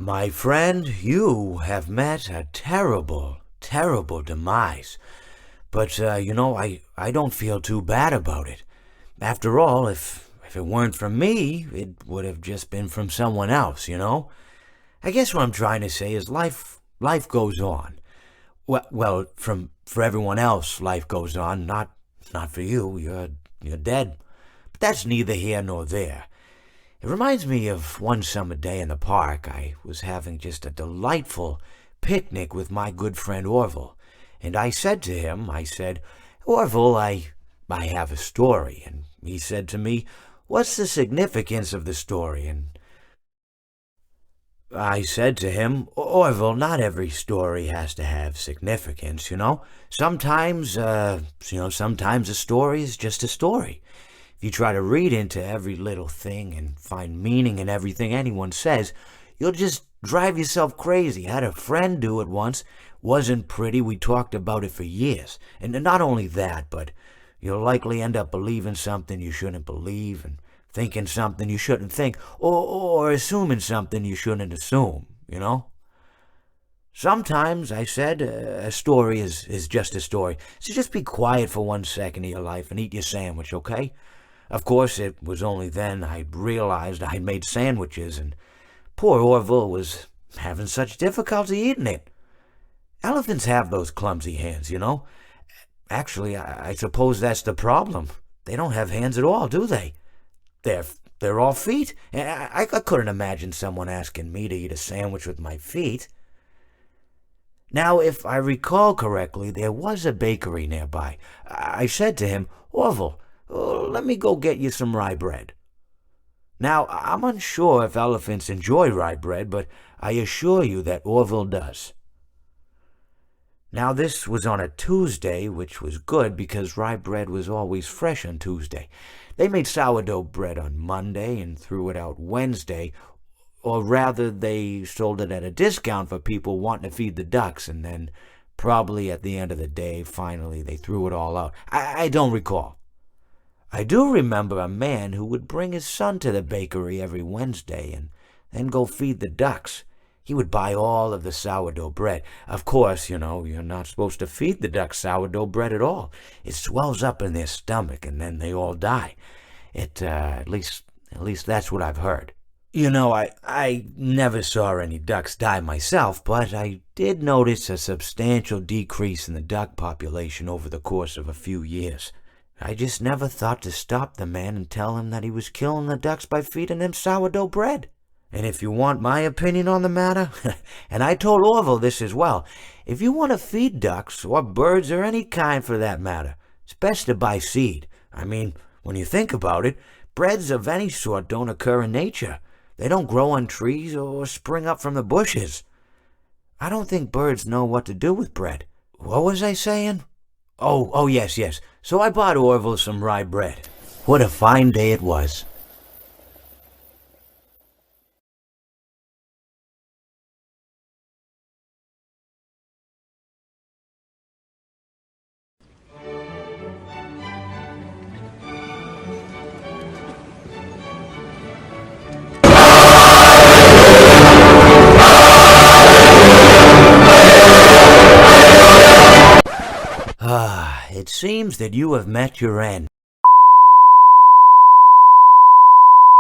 My friend, you have met a terrible, terrible demise. But, I don't feel too bad about it. After all, if it weren't from me, it would have just been from someone else, you know? I guess what I'm trying to say is life goes on. For everyone else, life goes on, not for you. You're dead. But that's neither here nor there. It reminds me of one summer day in the park. I was having just a delightful picnic with my good friend Orville. And I said to him, Orville, I have a story. And he said to me, what's the significance of the story? And I said to him, Orville, not every story has to have significance, you know? Sometimes a story is just a story. If you try to read into every little thing and find meaning in everything anyone says, you'll just drive yourself crazy. I had a friend do it once. Wasn't pretty. We talked about it for years. And not only that, but you'll likely end up believing something you shouldn't believe and thinking something you shouldn't think, or assuming something you shouldn't assume, you know? Sometimes, I said, a story is just a story. So just be quiet for 1 second of your life and eat your sandwich, okay? Of course, it was only then I realized I made sandwiches, and poor Orville was having such difficulty eating it. Elephants have those clumsy hands, you know? Actually, I suppose that's the problem. They don't have hands at all, do they? They're all feet. I couldn't imagine someone asking me to eat a sandwich with my feet. Now, if I recall correctly, there was a bakery nearby. I said to him, Orville, let me go get you some rye bread. Now, I'm unsure if elephants enjoy rye bread, but I assure you that Orville does. Now, this was on a Tuesday, which was good because rye bread was always fresh on Tuesday. They made sourdough bread on Monday and threw it out Wednesday, or rather, they sold it at a discount for people wanting to feed the ducks, and then probably at the end of the day, finally, they threw it all out. I don't recall. I do remember a man who would bring his son to the bakery every Wednesday and then go feed the ducks. He would buy all of the sourdough bread. Of course, you're not supposed to feed the ducks sourdough bread at all. It swells up in their stomach and then they all die. At least that's what I've heard. I never saw any ducks die myself, but I did notice a substantial decrease in the duck population over the course of a few years. I just never thought to stop the man and tell him that he was killing the ducks by feeding them sourdough bread. And if you want my opinion on the matter, and I told Orville this as well, if you want to feed ducks, or birds, or any kind for that matter, it's best to buy seed. I mean, when you think about it, breads of any sort don't occur in nature. They don't grow on trees or spring up from the bushes. I don't think birds know what to do with bread. What was I saying? Oh, yes. So I bought Orville some rye bread. What a fine day it was. It seems that you have met your end.